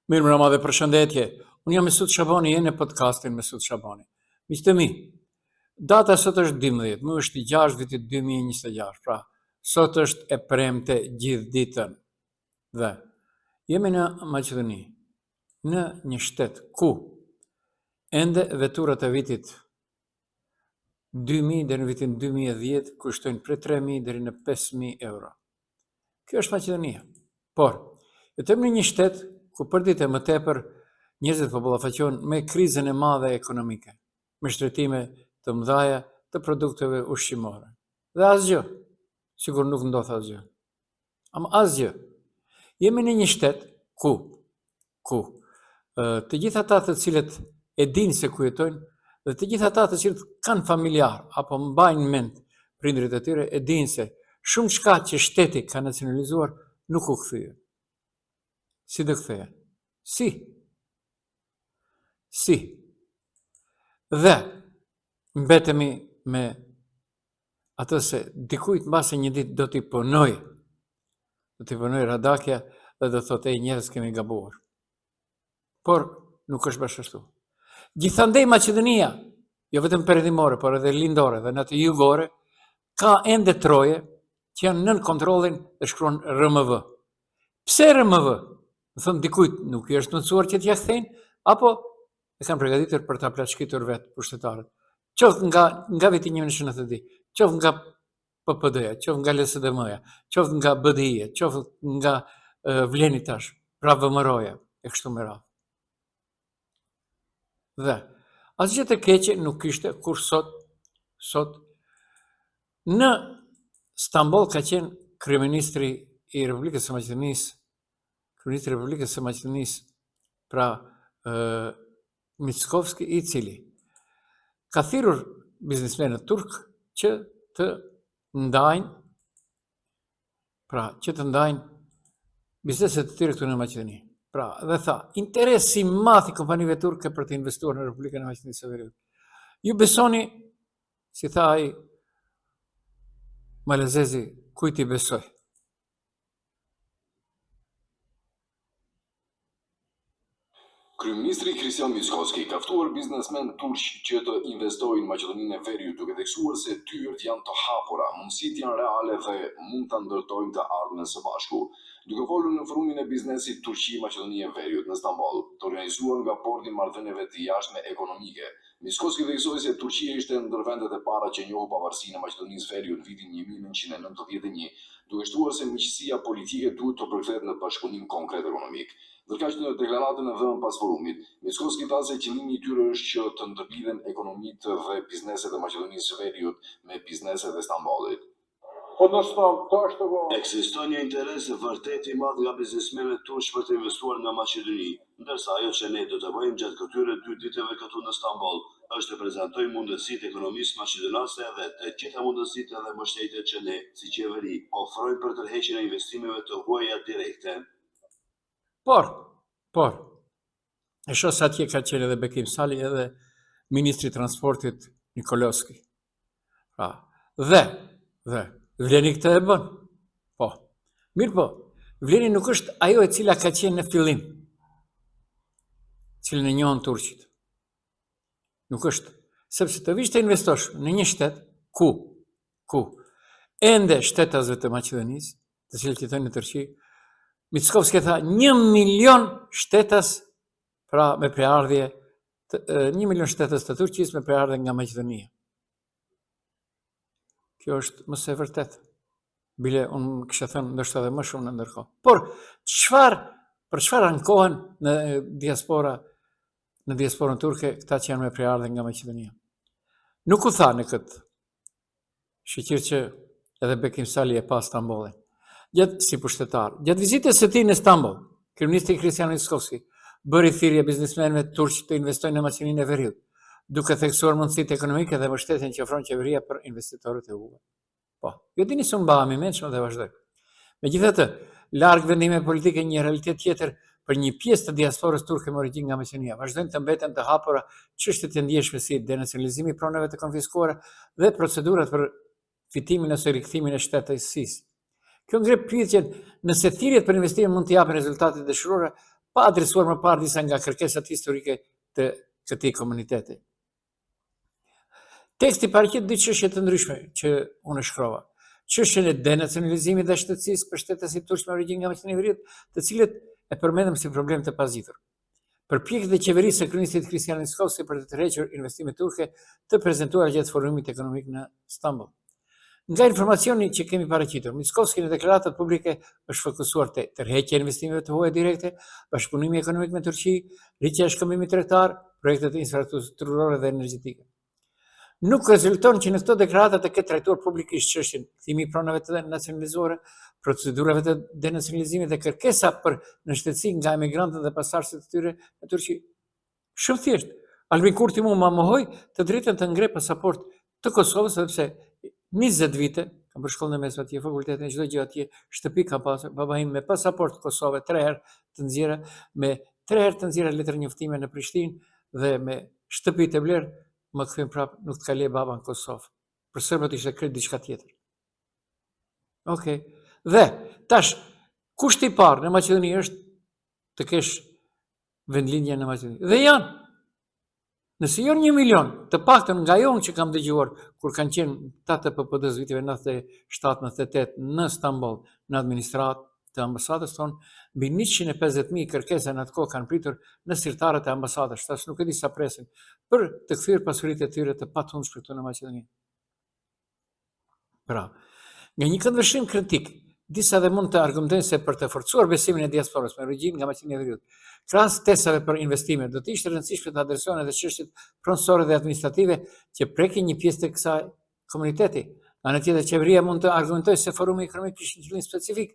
Mirë mbrëma dhe përshëndetje. Unë jam Mesut Shabani, jeni në podcastin Mesut Shabani. Miq të mi, data sot është 12, më është i 6 vitit 2026, pra sot është e premte gjithë ditën. Dhe jemi në Maqedoni, në një shtet ku ende veturat e vitit 2000 deri në vitin 2010 kushtojnë prej 3.000 deri në 5.000 euro. Kjo është Maqedonia. Por, jetojmë në një shtet ku për ditë më tepër njerëzit po ballafaqohen me krizën e madhe ekonomike, me shtetime të mëdha të produkteve ushqimore. Dhe asgjë, sigur nuk ndodh asgjë. Ama asgjë. Jemi në një shtet ku të gjithë ata të cilët e dinë se ku jetojnë dhe të gjithë ata të cilët kanë familjar apo mbajnë mend prindrit e tyre e dinë se shumë shka që shteti ka nacionalizuar nuk u kthye. Si do kthehen? Si. Dhe mbetemi me atë se dikujt mbase një ditë do t'i punoj radakja dhe do thotë e njerëz kemi gabuar. Por nuk është bashkë ashtu. Gjithandej Maqedonia, jo vetëm perëndimore, por edhe lindore dhe në të jugore, ka ende troje që janë nën kontrollin e shkruan RMV. Pse RMV? Më thënë dikujt nuk i është mundësuar që t'ja kthejnë, apo e kanë përgatitur për ta plaçkitur vetë pushtetarët. Qoftë nga viti 1990, qoftë nga PPD-ja, qoftë nga LSDM-ja, qoftë nga BDI-ja, qoftë nga Vleni tash, pra VMRO-ja, e kështu me radhë. Dhe asgjë të keqe nuk kishte kur sot në Stamboll ka qenë kryeministri i Republikës së Maqedonisë, Kryeministri i Republikës së Maqedonisë, pra Mickovski, i cili ka thirrur biznesmenët turk që të ndajnë bizneset e tyre këtu në Maqedoni. Pra, dhe tha, interesi i madh i kompanive turke për të investuar në Republikën e Maqedonisë së Veriut. Ju besoni, si tha ai malezezi, kujt i besoj? Kryeministri Kristian Mickovski ka ftuar biznesmen turq që të investojnë në Maqedoninë e Veriut, duke theksuar se tyrt janë të hapura, mundësitë janë reale dhe mund ta ndërtojnë të ardhmen së bashku. Duke folur në forumin e biznesit Turqi-Maqedonia e Veriut në Stamboll, të organizuar nga Bordi i Marrëdhënieve të Jashtme Ekonomike, Mickovski theksoi se Turqia ishte ndër vendet e para që njohu pavarësinë e Maqedonisë së Veriut në vitin 1991, duke shtuar se miqësia politike duhet të përkthehet në bashkëpunim konkret ekonomik. Ndërkaq në deklaratën e dhënë pas forumit, Mickovski tha se qëllimi i tyre është që të ndërlidhen ekonomitë dhe bizneset e Maqedonisë së Veriut me bizneset e Stambollit. Ekziston një interes vërtet i madh nga biznesmenët turq për të investuar nga Maqedoni, ndërsa ajo që ne do të bëjmë gjatë këtyre 2 ditëve këtu në Stamboll është të prezantojmë mundësitë ekonomisë maqedonase dhe të gjitha mundësitë dhe mbështetjet që ne, si qeveri, ofrojmë për tërheqjen e investimeve të huaja direkte. Por, e shoh se atje ka qenë edhe Bekim Sali edhe Ministri i Transportit Nikoloski. Pra, dhe Vleni këtë e bën. Po. Mirë po, Vleni nuk është ajo e cila ka qenë në fillim, cilën e njohën turqit. Nuk është, sepse të vish të investosh në një shtet ku ende shtetasve të Maqedonisë, të cilët jetojnë në Turqi, Mickovski tha 1 milion shtetas, pra me preardhje, 1 milion shtetas të Turqisë me preardhje nga Maqedonia. Kjo është më së vërtet. Bile unë kisha thënë ndoshta edhe më shumë në ndërkohë. Por për çfarë ankohen në diasporën turke këta që janë me preardhje nga Maqedonia? Nuk u tha në këtë shqyrë që edhe Bekim Sali e pa Stambollin. Si pushtetar. Gjatë vizitës së tij në Stamboll, kryeministri Kristian Mickovski bëri thirrje biznesmenëve turq të investojnë në Maqedoninë e Veriut, duke theksuar mundësitë ekonomike dhe mbështetjen që ofron qeveria për investitorët e huaj. Po, jo dini se unë mbaham i mendshëm dhe vazhdoj. Megjithatë, larg vendime politike një realitet tjetër për një pjesë të diasporës turke me origjinë nga Maqedonia, vazhdojnë të mbeten të hapura çështjet e ndjeshme si denacionalizimi i pronave të konfiskuara dhe procedurat për fitimin ose rikthimin e shtetësisë. Kjo ngre pyetjen nëse thirrjet për investime mund të japin rezultatet dëshirore pa adresuar më parë disa nga kërkesat historike të këtij komuniteti. Teksti paraqit dy çështje të ndryshme që unë shkrova. Çështjen e denacionalizimit dhe shtetësisë për shtetasit turq me origjinë nga Maqedonia e Veriut, të cilët e përmendëm si problem të pazitur. Përpjekjet e qeverisë së kryeministit Kristian Miskovski për të tërhequr investimet turke të prezantuara gjatë forumit ekonomik në Stamboll. Nga informacioni që kemi paraqitur, Miskovski në deklaratat publike është fokusuar te tërheqja e investimeve të huaja direkte, bashkëpunimi ekonomik me Turqi, rritja e shkëmbimit tregtar, projektet infrastrukturore dhe energjetike. Nuk rezulton që në këto deklarata të ketë trajtuar publikisht çështjen kthimi i pronave të nacionalizuara, procedurave të denacionalizimit dhe kërkesa për nënshtetësi nga emigrantët dhe pasardhësit e tyre në Turqi. Shumë thjesht, Albin Kurti mua më mohoi të drejtën të ngre pasaport të Kosovës, sepse 20 vite kam për shkollën e mesme atje, fakultetin, çdo gjë atje, shtëpi kam pasur, baba im me pasaport Kosove 3 herë të nxjerra, me 3 herë të nxjerra letër njoftime në Prishtinë dhe me shtëpi të blerë, më kthyen prapë, nuk të ka le baba në Kosovë. Për serbët ishte krejt diçka tjetër. Okej. Dhe tash kushti i parë në Maqedoni është të kesh vendlinje në Maqedoni. Dhe janë. Nëse jo 1 milion, të paktën nga jo që kam dëgjuar kur kanë qenë tatë PPD-s viteve 97-98 në Stamboll, në administratë të ambasadës tonë, mbi 150.000 kërkesa në atë kohë kanë pritur në sirtarët e ambasadës, tash nuk e di sa presin, për të kthyer pasuritë e tyre të patundshme këtu në Maqedoni. Pra, nga një këndvështrim kritik, disa dhe mund të argumentojnë se për të forcuar besimin e diasporës me origjinë nga Maqedonia e Veriut, krahas tesave për investime, do të ishte rëndësishme të adresohen edhe çështjet pronësore dhe administrative që prekin një pjesë të kësaj komuniteti. Anë tjetër, qeveria mund të argumentojë se forumi ekonomik kishte një qëllim specifik,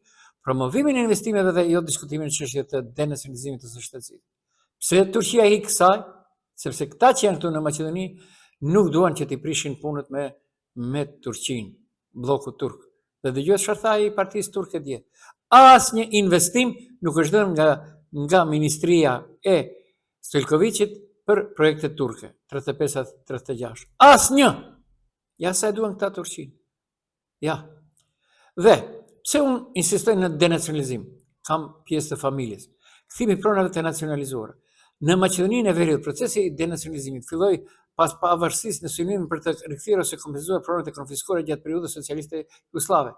promovimin e investimeve dhe jo diskutimin e çështjeve të denacionalizimit të së shtetësisë. Pse Turqia i kësaj? Sepse këta që janë këtu në Maqedoni nuk duan që t'i prishin punët me Turqinë, bloku turk. Dhe dëgjohet çfarë tha ai partisë turke dje. Asnjë investim nuk është dhënë nga Ministria e Stojkovicit për projekte turke, 35-36. Asnjë. Ja sa e duan këta Turqinë. Ja. Dhe pse unë insistoj në denacionalizim? Kam pjesë të familjes. Kthimi i pronave të nacionalizuara. Në Maqedoninë e Veriut, procesi i denacionalizimit filloi pas pavarësisë në synimin për të rikthyer ose kompenzuar pronat e konfiskuara gjatë periudhës socialiste jugoslave.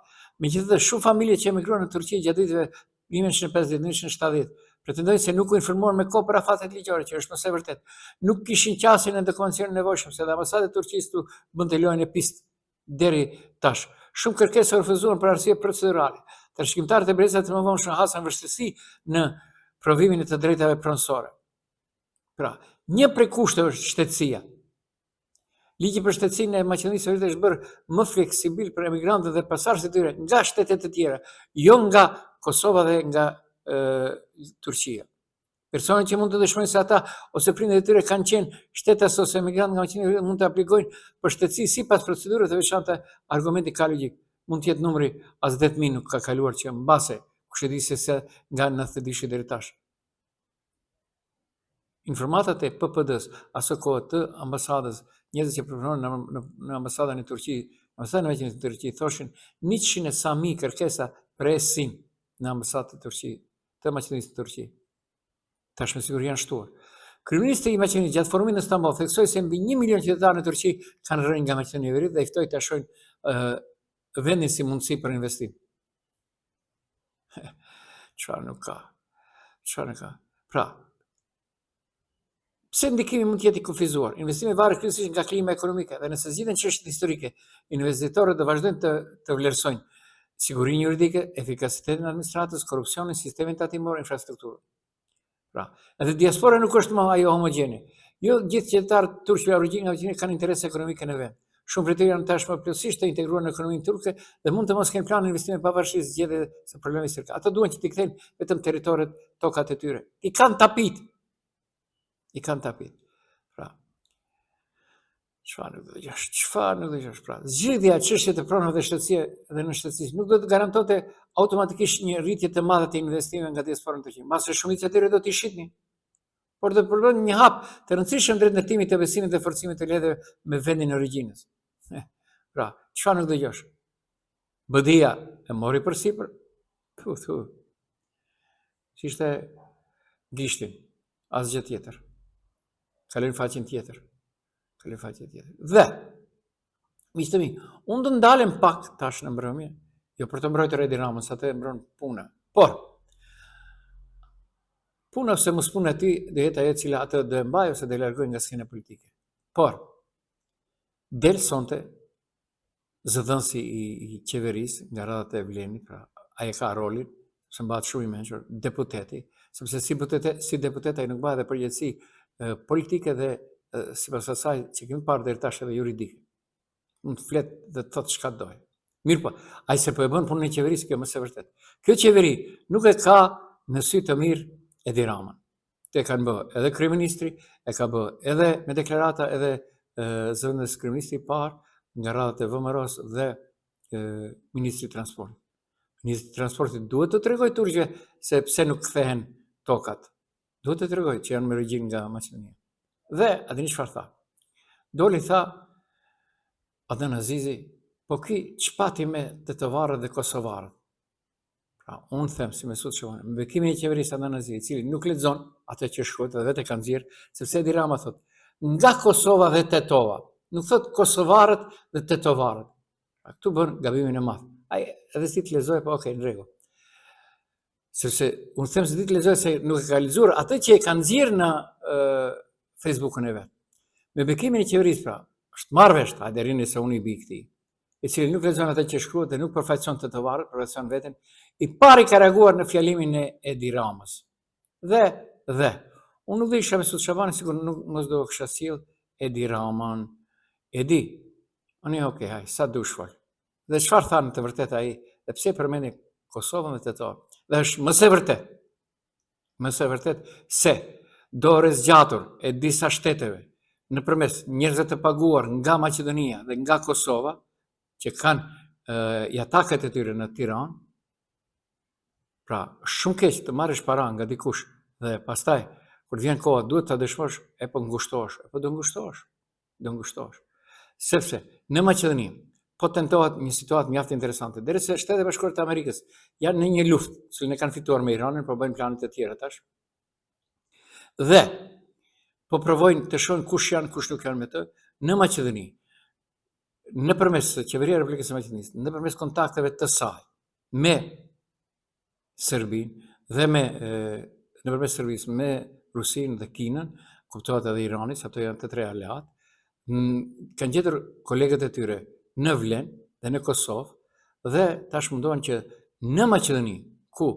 Megjithatë, shumë familje që emigruan në Turqi gjatë viteve 1950-1970 pretendojnë se nuk u informuan me kohë për afatet ligjore, që është mos e vërtet. Nuk kishin qasjen e dokumentacionit nevojshëm, se dhe ambasadat e Turqisë bënte lojën e pistë deri tash. Shumë kërkesa refuzuan për arsye procedurale. Trashëgimtarët e brezat të mëvonshëm hasan vështirësi në provimin e të drejtave pronësore. Pra, një prej kushteve është shtetësia. Ligji për shtetësinë e Maqedonisë së Veriut është bërë më fleksibil për emigrantët dhe pasardhësit e tyre nga shtetet e tjera, jo nga Kosova dhe nga Turqia. Personat që mund të dëshmojnë se ata ose prindërit e tyre kanë qenë shtetas ose emigrantë nga Maqedonia e Veriut mund të aplikojnë për shtetësi sipas procedurave të veçanta, argumenti ka logjik. Mund të jetë numri as 10.000 nuk ka kaluar që mbase kush e di se nga 90 deri tash. Informatat e PPD-s, aso kohë të ambasadës, njerëzit që përpunonin në ambasadën e Turqisë, ambasadën e Maqedonisë në Turqi, thoshin 100 e sa mijë kërkesa presin në ambasadën e Turqisë, të Maqedonisë në Turqi. Tash me siguri janë shtuar. Kryeministri i Maqedonisë gjatë forumit në Stamboll theksoi se mbi 1 milion qytetarë në Turqi kanë rënë nga Maqedonia e Veriut dhe i ftoi ta shohin vendin si mundësi për investim. Çfarë nuk ka? Pra, pse ndikimi mund të jetë i kufizuar? Investimi varet kryesisht nga klima ekonomike dhe nëse zgjidhen çështjet historike, investitorët do vazhdojnë të vlerësojnë sigurinë juridike, efikasitetin e administratës, korrupsionin, sistemin tatimor, infrastrukturën. Pra, edhe diaspora nuk është më ajo homogjene. Jo gjithë qytetarët turq me origjinë nga Maqedonia kanë interese ekonomike në vend. Shumë prej tyre janë tashmë plotësisht të integruar në ekonominë turke dhe mund të mos kenë plan investime pavarësisht zgjedhjeve së problemit sirka. Ata duan që t'i kthejnë vetëm territoret, tokat e tyre. I kanë tapit. Pra, çfarë nuk do të pra. Zgjidhja e çështjes të pronave dhe shtetësie dhe në shtetësisë nuk do të garantonte automatikisht një rritje të madhe të investimeve nga diaspora në Turqi. Mbase shumica e tyre do t'i shitnin. Por do të përbën një hap të rëndësishëm drejt ndërtimit të besimit dhe forcimit të lidhjeve me vendin e origjinës. Pra, çfarë nuk dëgjosh? BD-ja e mori përsipër. Si ishte gishtin, asgjë tjetër. Kalojnë faqen tjetër. Dhe, miqtë mi, unë do ndalem pak tash në mbrëmje, jo për të mbrojtur Edi Ramën, sa të mbron puna. Por, puna ose mos puna e tij do jetë ajo e cila atë do e mbaj ose do e largoj nga skena politike. Por, del sonte zëdhënësi i qeverisë nga radhat e Vlenit, pra ai ka rolin, se mbahet shumë i mençur, deputeti, sepse si deputet ai nuk bëhet edhe përgjegjësi politike dhe sipas asaj që kemi parë deri tash edhe juridike. Mund të flet dhe të thotë çka doj. Mirë po, ai se po e bën punën e qeverisë, kjo mos e vërtet. Kjo qeveri nuk e ka në sy të mirë Edi Ramën. Te kanë bë edhe kryeministri, e ka bë edhe me deklarata edhe zëvendës kryeministri i parë nga radhat e VMRO-s dhe ministri i transportit. Ministri i transportit duhet të tregoj turqëve se pse nuk kthehen tokat. Duhet të tregoj që janë me regjim nga Maqedonia. Dhe a dini çfarë tha? Doli tha Adnan Azizi, po ki çpati me tetovarët dhe kosovarët. Pra, unë them si Mesut Shovani, me bekimin e qeverisë Adnan Azizi, i cili nuk lexon atë që shkruhet dhe vetë ka nxjerr, sepse Edi Rama thot, nga Kosova dhe Tetova. Nuk thot kosovarët dhe tetovarët. Pra, këtu bën gabimin e madh. Ai edhe si të lexoj, po okay, në rregull. Sepse unë them se ditë lexoj se nuk e ka lexuar atë që e ka nxjerr në Facebookun e vet. Me bekimin e qeverisë, pra, është marrë vesh, a derini se unë i bi këtij, i cili nuk lexon atë që shkruhet dhe nuk përfaqëson tetovarët, përfaqëson veten, i pari ka reaguar në fjalimin e Edi Ramës. Dhe, unë nuk dhe isha Mesut Shovani, sigur nuk mos do kësha sjell Edi Ramën. Edi, unë okay, haj, sa dush fol. Dhe çfarë tha në të vërtetë ai, dhe pse përmeni Kosovën dhe Tetovën? Dhe është mëse vërtet se dorë zgjatur e disa shteteve nëpërmes njerëzve të paguar nga Maqedonia dhe nga Kosova, që kanë jataket e tyre në Tiranë, pra shumë keq të marrësh para nga dikush dhe pastaj kur vjen koha duhet ta dëshmosh, e po ngushtohesh, do ngushtohesh. Sepse në Maqedoni po tentohet një situatë mjaft interesante. Derisa Shtetet e Bashkuara të Amerikës janë në një luftë, cilën e kanë fituar me Iranin, po bëjnë planet e tjera tash. Dhe po provojnë të shohin kush janë, kush nuk janë me të në Maqedoni. Nëpërmes qeveria e Republikës së Maqedonisë, nëpërmes kontakteve të saj me Serbinë dhe nëpërmes Serbisë me Rusinë dhe Kinën, kuptohet edhe Irani, se ato janë të tre aleat, kanë gjetur kolegët e tyre në Vlen dhe në Kosovë dhe tash mundohen që në Maqedoni, ku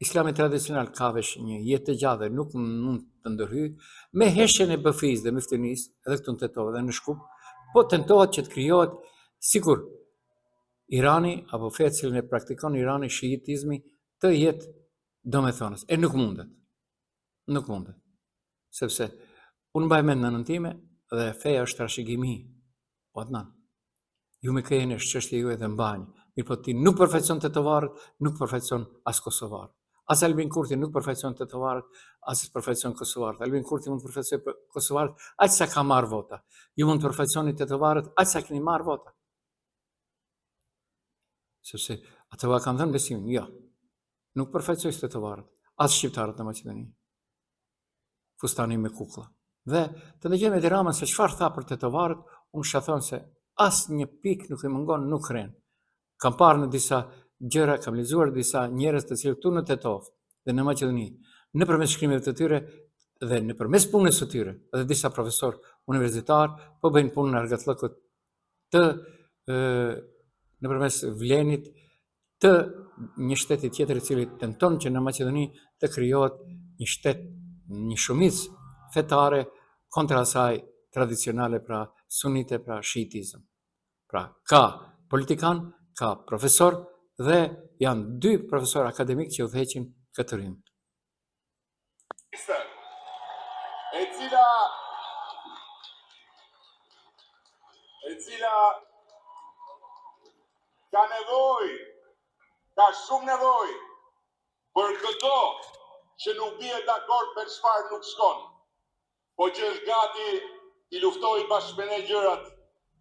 Islami tradicional ka vesh një jetë të gjatë dhe nuk mund të ndërhyjë, me heshjen e BFI-s dhe Meftinis, edhe këtu në Tetovë dhe në Shkup, po tentohet që të krijohet sikur Irani apo feja e cilën e praktikon Irani, shiitizmi, të jetë domethënës. E nuk mundet. Nuk mundet. Sepse unë mbaj mend në nënën time dhe feja është trashëgimi. O Adnan, ju me kejeni është çështja juaj dhe mbani. Mirë po ti nuk përfaqëson tetovarët, nuk përfaqëson as kosovarët. As Albin Kurti nuk përfaqëson tetovarët, as përfaqëson kosovarët. Albin Kurti mund të përfaqësojë kosovarët aq sa ka marrë vota. Ju mund të përfaqësoni tetovarët aq sa keni marrë vota. Sepse ato kanë dhënë besimin, jo. Nuk përfaqësoj tetovarët, as shqiptarët në Maqedoni. Fustani me kukulla. Dhe të dëgjojmë Edi Ramën se çfarë tha për tetovarët, unë shahon se as një pikë nuk i mungon, nuk rren. Kam parë në disa gjëra, kam lexuar disa njerëz të cilët këtu në Tetovë dhe në Maqedoni, nëpërmes shkrimeve të tyre dhe nëpërmes punës së tyre, edhe disa profesor universitar po bëjnë punën argëtllëkut të nëpërmes Vlenit të një shteti tjetër i cili tenton që në Maqedoni të krijohet një shtet, një shumicë fetare kontra asaj tradicionale, pra sunite, pra shiitizëm. Pra ka politikan, ka profesor dhe janë dy profesor akademik që udhëheqin këtë rrymë. E cila ka nevojë, ka shumë nevojë për këto që nuk bie dakord për çfarë nuk shkon, po që është gati i luftoj bashkë me ne gjërat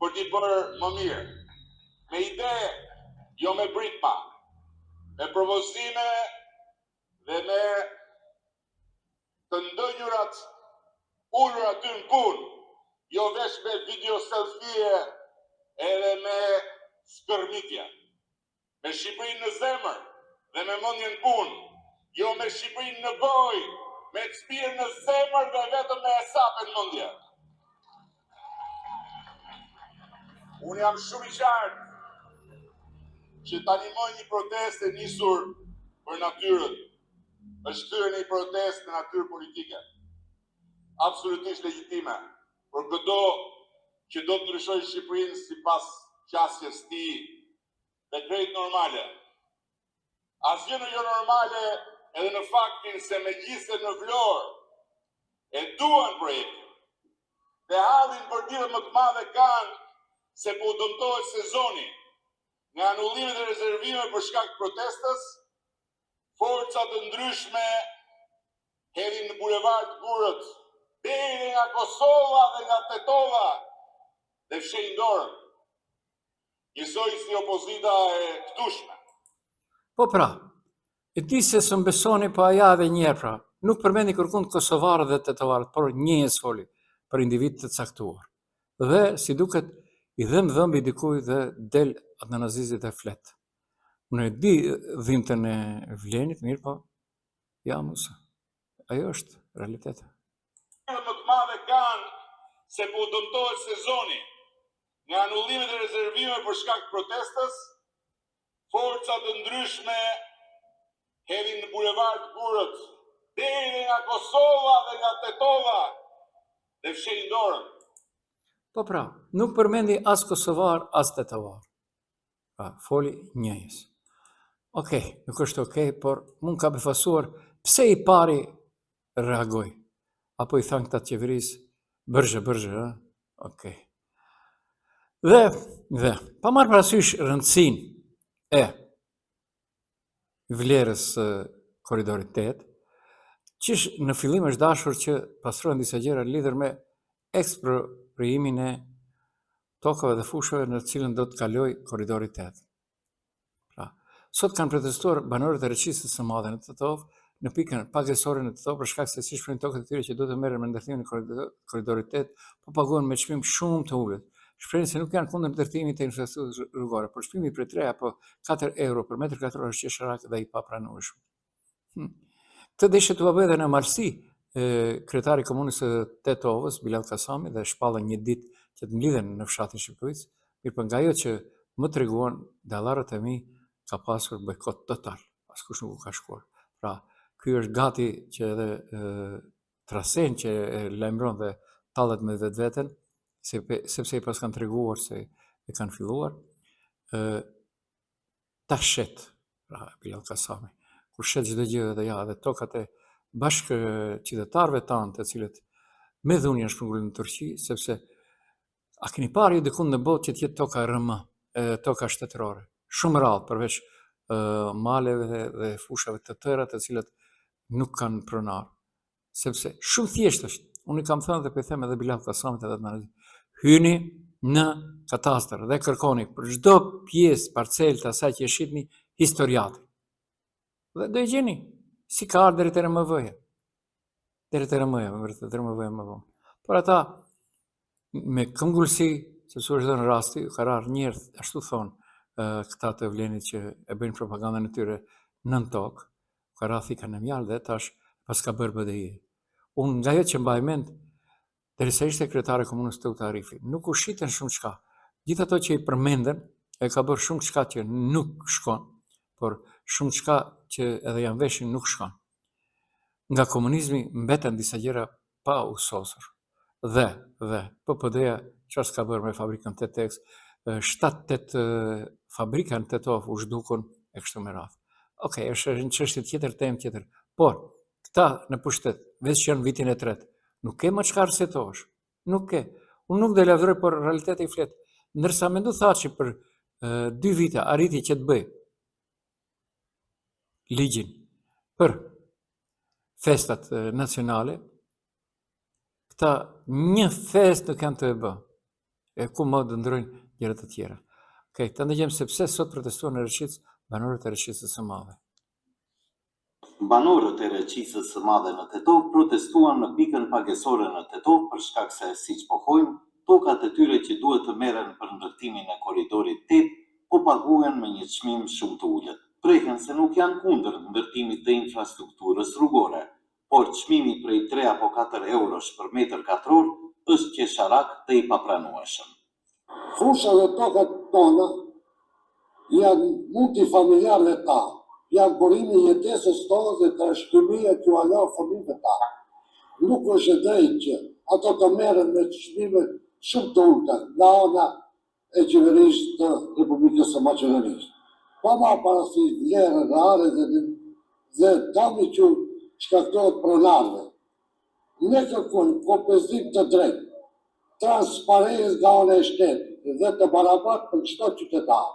për t'i bërë më mirë. Me ide, jo me britma, me propozime dhe me ullur aty në punë, jo vesh me video selfie edhe me skërmitja. Me Shqipërinë në zemër dhe me mendjen punë, jo me Shqipërinë në gojë, me çpirë në zemër dhe vetëm me hesapën mendje. Unë jam shumë i qartë që tani më një protestë e nisur për natyrën, është kthyer në një protestë në natyrë politike. Absolutisht legjitime, për këto që do të ndryshojë Shqipërinë sipas qasjes së tij dhe krejt normale. Asgjë në jo normale edhe në faktin se megjithëse në Vlorë e duan projektin dhe hallin bërtire më të madhe kanë se po dëmtohet sezoni nga anullimet e rezervime për shkak të protestës, forca të ndryshme hedhin në bulevard Gurët, deri nga Kosova dhe nga Tetova dhe fshehin dorën. Njësoj si opozita e këtushme. Po pra, e di se së mbesoni pa aja edhe njerë pra, nuk përmendi kërkund kosovarët dhe tetovarët, por njëjës foli për individ të caktuar. Dhe, si duket, i dhëmbi dikuj dhe del atë në nazizit e flet. Unë e di dhimtën e Vlenit, mirë po, ja musa. Ajo është realitete. Më të madhe kanë se po dëmtohet sezoni nga anullimet e rezervime për shkak të protestës, forca të ndryshme hedhin në bulevard Gurët, deri nga Kosova dhe nga Tetova dhe fshehin dorën. Po pra, nuk përmendi as kosovar, as tetovar. Pra, foli njëjës. Okej, nuk është okej, por mund ka befasuar pse i pari reagoj. Apo i thanë këta qeverisë, bërgje, ha? Okej. Dhe, pa marrë parasysh rëndësin e vlerës koridorit 8, qish në fillim është dashur që pastrohen disa gjëra lidhur me ekspropriimin e tokave dhe fushave në cilën do të kaloj koridori 8. Pra, sot kanë protestuar banorët e Reqisës së Madhe në Tetov në pikën pagesore në Tetov për shkak se si shprehin tokët e tyre që duhet të merren me ndërtimin e koridorit 8, po paguhen me çmim shumë të ulët. Shprehin se nuk janë kundër ndërtimit të infrastrukturës rrugore, por çmimi prej 3 apo 4 euro për metër katror është qesharak dhe i papranueshëm. Këtë deshe të bëbë edhe në Malsi, kryetari komunës së Tetovës, Bilal Kasami, dhe shpallën një ditë që të mlidhen në fshatin Shqipërisë, mirë për nga jo që më treguan dallarët e mi ka pasur bojkot total, askush nuk u ka shkuar. Pra, ky është gati që edhe trasen që e lajmëron dhe tallet me vetveten, sepse i pas kanë treguar se e kanë filluar, ta shet, pra, Bilal Kasami, kur shet çdo gjë dhe ja, dhe tokat e bashkë qytetarëve tanë të cilët me dhunja shpërngulën në Turqi, sepse a keni parë ju dikund në botë që t'jetë toka RM, toka shtetërore, shumë rrallë përveç maleve dhe fushave të tëra të cilët nuk kanë pronar. Sepse shumë thjesht është, unë i kam thënë dhe për them edhe Bilal Kasamit edhe të nërëzit, hyni në katastër dhe kërkoni për çdo pjesë parcel të asaj që e shitni historiatë. Dhe do i gjeni, si ka ardhur deri te RMV-ja. Deri te RMV-ja, më vërtet RMV-ja më vonë. Por ata me këmbgulsi, sepse është dhënë rasti, ka rarë njerëz, ashtu thonë këta të Vlenit që e bëjnë propagandën e tyre nën tokë, ka rrathi kanë në mjalë dhe tash pas ka bërë BDI. Unë nga jo që mbaj mend, derisa ishte kryetare komunës Teuta Arifi, nuk u shiten shumë çka. Gjithë ato që i përmenden, e ka bërë shumë çka që nuk shkon, por shumë çka që edhe janë veshin nuk shkon. Nga komunizmi mbeten disa gjëra pa u sosur. Dhe PPD-ja çfarë s'ka bërë me fabrikën Tetex, 7-8 fabrika në Tetov u zhdukun e kështu me radhë. Okej, është një çështje tjetër, temë tjetër. Por këta në pushtet, veç që janë vitin e tretë, nuk ke më çka arsjetosh. Nuk ke. Unë nuk do lavdëroj, por realiteti i flet. Ndërsa mendu thaçi për 2 vite arriti që të bëj ligjin për festat nacionale, këta një fest nuk janë të e bë. E ku më dë ndrojnë gjëra të tjera. Okej, të ndëgjëm se pse sot protestuan në Reqicë banorët e Reqicës së Madhe. Banorët e Reqisës së Madhe në Tetov protestuan në pikën pagesore në Tetov për shkak se, siç pohojnë, tokat e tyre që duhet të merren për ndërtimin e korridorit 8 po paguhen me një çmim shumë të ulët. Preken se nuk janë kundër ndërtimit të infrastrukturës rrugore, por çmimi prej 3 apo 4 eurosh për metër katror është qesharak dhe i papranueshëm. Fusha dhe tokat tona janë multifamiljarë ta, janë burimi i jetesës tonë dhe trashëgimia që u la fëmijëve ta. Nuk është e drejtë që ato të merren me çmime shumë të ulta nga ana e qeverisë të Republikës së Maqedonisë. Pa marrë parasysh vlerën reale dhe dami që shkaktohet pronarëve. Ne kërkojmë kompenzim të drejtë, transparencë nga ana e shtetit dhe të barabartë për çdo qytetar.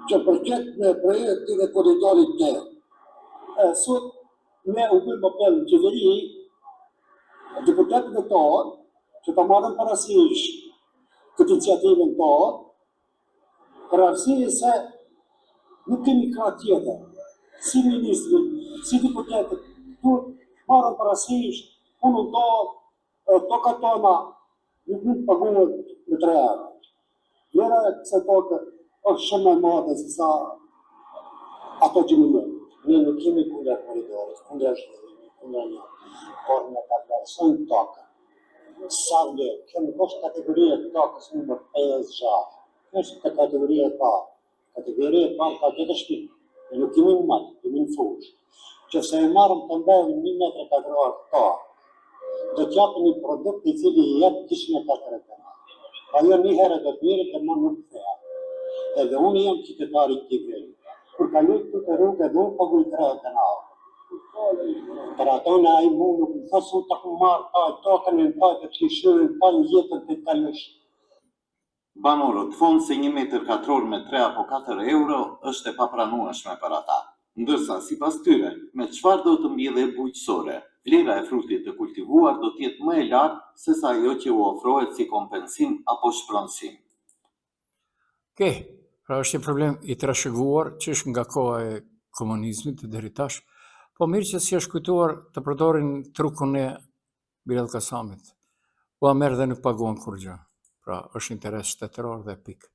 Që përket me projektin e korridorit 8. Sot ne u bëjmë apel në qeveri, deputetët e tonë, që ta marrën parasysh këtë iniciativën tonë, për arsye se nuk kemi krah tjetër. Si ministri, si deputetët, duhet marrën parasysh punën tonë, tokat tona nuk mund të paguhen me 3 euro. Vlera e kësaj toke është shumë e madhe se sa ato që më bëjnë. Ne nuk kemi kundër korridorit, kundër zhvillimit, kundër një, por ne ta vlerësojmë tokën. Sa vlerë, kjo nuk është kategoria e tokës numër 5-6. Kjo është kategoria e parë. Kategoria e parë ka 2 shtëpi. Ne nuk kemi në malë, kemi në fushë. Që se e marrëm të mbellin 1 metër katror tokë, do t'japë një produkt i cili i jep 240 euro. Ajo një herë do t'mire të më nuk theja. Edhe unë jam qytetari i këtij vendi. Kur kaloj këtë rrugë dhe unë paguaj 30 euro. Për ato në ai mund nuk më thosë unë të ku marrë ta tokën e në ta të qishërën ta në jetën të kalësh. Banorët thonë se 1 metër katror me 3 apo 4 euro është e papranueshme për ata. Ndërsa, sipas tyre, me çfarë do të mbjellë bujqësore, vlera e frutit të kultivuar do të jetë më e lartë se sa ajo që u ofrohet si kompensim apo shpronësim. Pra është një problem i trashëguar që është nga koha e komunizmit deri tash, po mirë që si është kujtuar të përdorin trukun e Bilal Kasamit. U merr dhe nuk paguan kur gjë. Pra është interes shtetëror dhe pikë.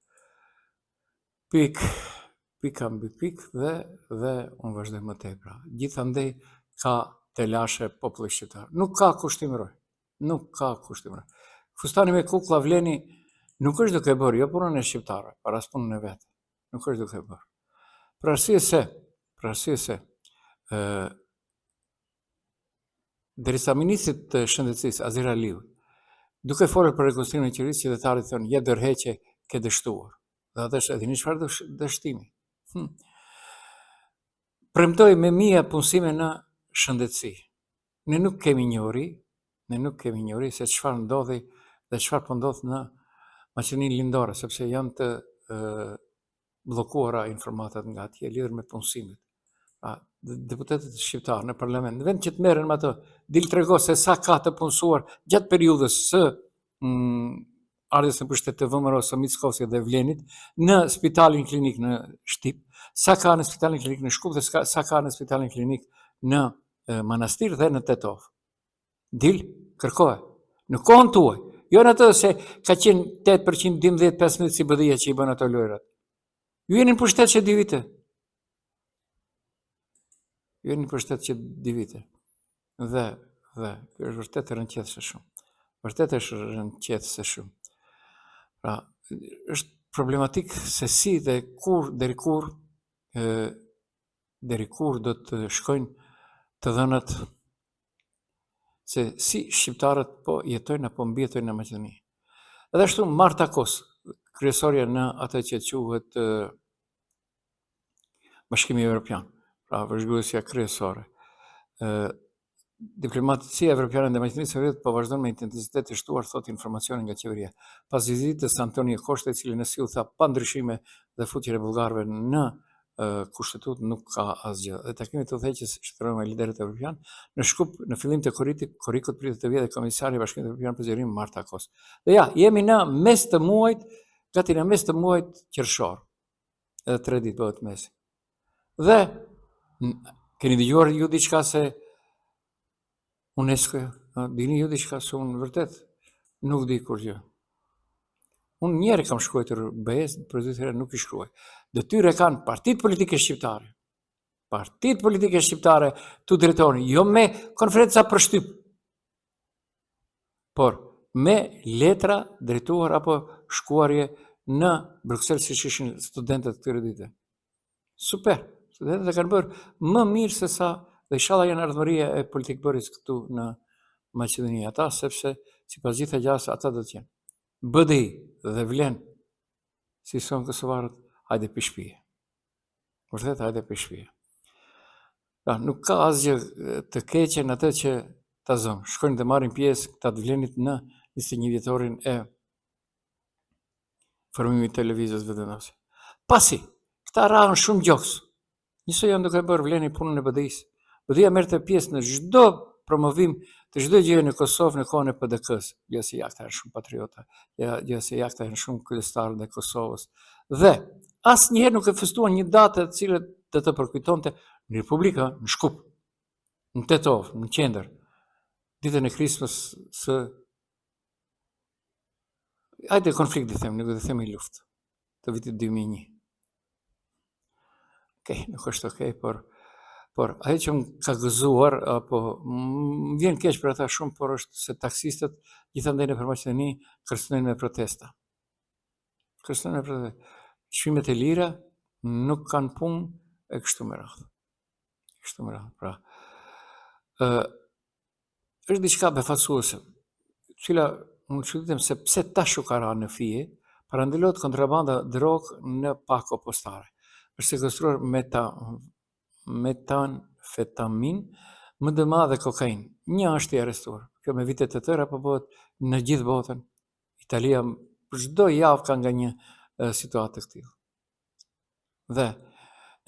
Pika mbi pikë dhe unë vazhdoj më tej. Pra, gjithandej ka telashe populli shqiptar. Nuk ka kushtimroj. Fustani me kuklla vleni nuk është duke bërë, jo punën e shqiptarëve, para as punën e vetë. Nuk është duke bërë. Për arsye se derisa ministri të shëndetësisë Azir Aliu, duke folur për rekonstruimin e qeverisë, qytetarët thonë je dërheqje ke dështuar. Dhe atë është edhini çfarë dështimi. Premtoi me mia punësime në shëndetësi. Ne nuk kemi njohuri se çfarë ndodhi dhe çfarë po ndodh në Maqedoninë Lindore, sepse janë të bllokuara informatat nga atje lidhur me punësimet. Deputetët shqiptarë në parlament, në vend që të merren me ato, dil trego se sa ka të punësuar gjatë periudhës së ardhjes në pushtet të VMRO-s së Mickosit dhe Vlenit, në spitalin klinik në Shtip, sa ka në spitalin klinik në Shkup dhe sa ka në spitalin klinik në Manastir dhe në Tetov. Dil, kërkohe. Në kohën tuaj. Jo në të se ka qenë 8%, 12-15 si bëdhia që i bën ato lojrat. Ju jeni në pushtet që 2 vite. Dhe, kjo është vërtet e rënqethse shumë. Pra, është problematik se si dhe deri kur do të shkojnë të dhënat se si shqiptarët po jetojnë apo mbjetojnë në Maqedoni. Edhe ashtu Marta Kos, kryesorja në atë që quhet Bashkimi Evropian, pra vëzhguesja kryesore. Diplomacia evropiane dhe Maqedonisë së Veriut po vazhdon me intensitet të shtuar, thot informacioni nga qeveria. Pas vizitës Antonio Costa, i cili në sill tha pa ndryshime dhe futjen e bullgarëve në kushtetut nuk ka asgjë. Dhe takimit të udhëheqjes shtetëror me liderët evropian në Shkup në fillim të korrikut pritet të vijë dhe komisari i Bashkimit Evropian për zgjerim Marta Kos. Dhe ja, jemi në mes të muajit, gati në mes të muajit qershor. Edhe 3 ditë bëhet mesi. Dhe keni dëgjuar ju diçka se UNESCO, dini ju diçka se unë vërtet nuk di kur gjë. Unë njerë kam shkruar BE-s, për 2 herë nuk i shkruaj. Detyrë kanë partitë politike shqiptare. Partitë politike shqiptare të drejtorin, jo me konferenca për shtyp, por me letra drejtuar apo shkuarje në Bruxelles siç ishin studentët këtyre ditë. Super, studentët e kanë bërë më mirë se sa dhe inshallah janë ardhmëria e politikbëris këtu në Maqedoni ata, sepse sipas gjithë gjasë ata do të jenë. BDI dhe vlen si son kosovarët, hajde pi shtëpie. Vërtet hajde pi shtëpie. Pra, nuk ka asgjë të keqe në atë që ta zëm. Shkojnë të marrin pjesë këta të vlenit në 21 vjetorin e formimit të lëvizjes vetëndose. Pasi, këta rahën shumë gjoks. Njësoj janë duke bërë vleni punën e BDI-s. BDI-a merrte pjesë në çdo promovim të çdo gjëje në Kosovë në kohën e PDK-s. Jo se jakta janë shumë patriota, jo se jakta janë shumë kryestarë të Kosovës. Dhe asnjëherë nuk e festuan një datë e cilët do të përkujtonte në Republika, në Shkup, në Tetov, në qendër, ditën e Krismës së hajde konflikt dhe them, nuk do të themi luftë, të vitit 2001. Okej, nuk është okej, por ajo që më ka gëzuar, apo më vjen keq për ata shumë, por është se taksistët gjithandaj nëpër Maqedoni kërcënojnë me protesta. Kërcënojnë me protesta. Çmimet e lira nuk kanë punë e kështu me radhë. Kështu me radhë. Pra, është diçka befasuese, cila unë çuditem se pse tash u ka rënë në fije, parandalohet kontrabanda drogë në pako postare. Është sekuestruar metanfetamin, MDMA dhe kokainë. Një është i arrestuar. Kjo me vite të tëra po bëhet në gjithë botën. Italia çdo javë ka nga një situatë të tillë. Dhe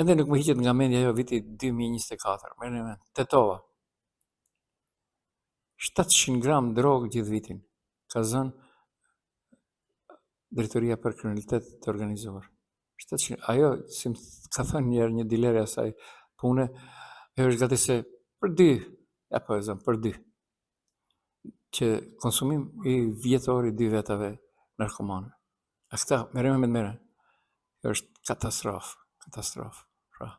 ende nuk më hiqet nga mendja ajo viti 2024. Merrni mend, Tetova. 700 gram drogë gjithë vitin ka zënë Drejtoria për Kriminalitet të Organizuar. 700, ajo, si më ka thënë njerë një dilerë asaj pune, ajo është gati se për 2, apo e zëmë për 2, që konsumim i vjetori 2 vetave narkomane. A këta, merrem me mere, është katastrofë. Pra,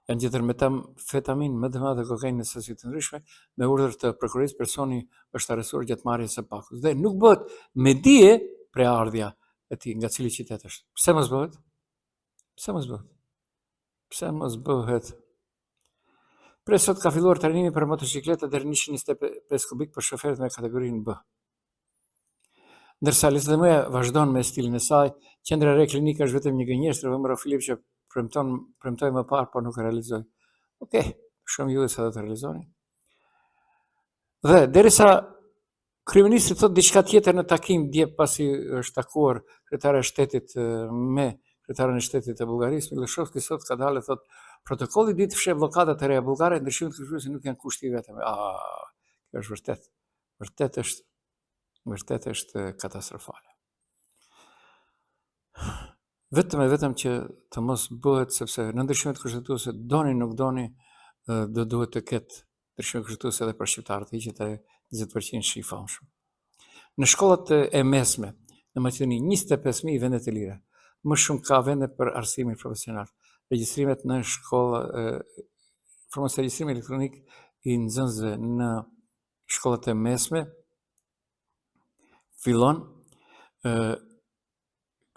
janë gjetër metamfetamin, MDMA dhe kokainë në sasi të ndryshme, me urdhër të prokurisë, personi është arrestuar gjatë marrjes së pakut. Dhe nuk bëhet me dije preardhja e tij nga cili qytet është. Pse mos bëhet? Pse mos bëhet? Pre sot ka filluar trajnimi për motocikleta deri 125 kubik për shoferët me kategorinë B. Ndërsa LSDM vazhdon me stilin e saj, qendra e re klinike është vetëm një gënjeshtër vëmëro Filip që premtoi më parë, por nuk e realizoi. Okej, shumë ju sa do të realizoni. Dhe derisa kryeministri thot diçka tjetër në takim dje pasi është takuar kryetare e shtetit me kryetaren e shtetit të Bullgarisë, Miloshovski sot ka dalë thot protokolli ditë fsheh bllokadat e reja bullgare, ndryshimet kushtetuese nuk janë kushti i vetëm. Kjo është vërtet është katastrofale. Vetëm që të mos bëhet, sepse në ndryshimet kushtetuese doni nuk doni, do duhet të ketë ndryshime kushtetuese edhe për shqiptarët, hiqet e 20% shi i famshëm. Në shkollat e mesme në Maqedoni 25.000 vende të lira. Më shumë ka vende për arsimin profesional. Regjistrimet në shkolla, informacioni regjistrim elektronik i nxënësve në shkollat e mesme fillon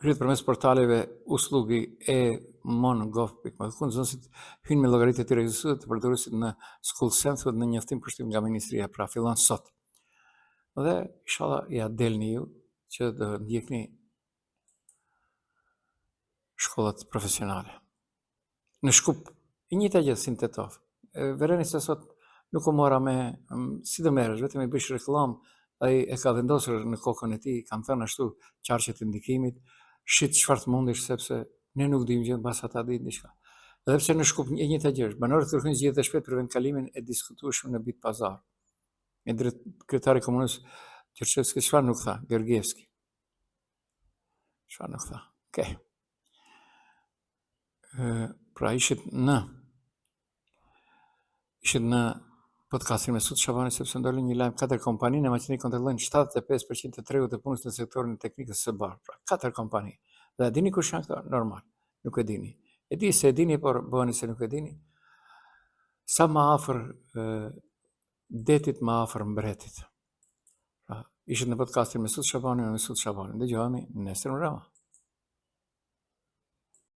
kryet përmes portaleve uslugi e-mon.gov.me. Nxënësit hyjnë me llogaritë e tyre ekzistuese të përdoruesit në School Sense në njoftim përshtyp nga ministria, pra fillon sot. Dhe inshallah ja delni ju që do ndjekni shkollat profesionale. Në Shkup, i njëjta gjë si në Tetov. Vereni se sot nuk u mora me si të merresh, vetëm i bësh reklam, ai e ka vendosur në kokën e tij, kanë thënë ashtu qarqet e ndikimit, shit çfarë mundesh sepse ne nuk dimë gjë, mbas ata dinë diçka. Edhe pse në Shkup e njëjta gjë është, banorët kërkojnë zgjedhje shpejt për vendkalimin e diskutueshëm në Bit Pazar. E kryetari i komunës Gjorçevski çfarë nuk tha, Georgievski. Çfarë nuk tha. Okej. Pra ishit në Ishit në podcastin me Sut Shabani sepse ndoli një lajm 4 kompani në Maqedoni kontrollojnë 75% të tregut të punës në sektorin e teknikës së bardhë. Pra 4 kompani. Dhe a dini kush janë këto? Normal. Nuk e dini. E di se e dini, por bëheni se nuk e dini. Sa më afër detit, më afër mbretit. Pra, ishit në podcastin me Sut Shabani, Dëgjohemi nesër në Rama.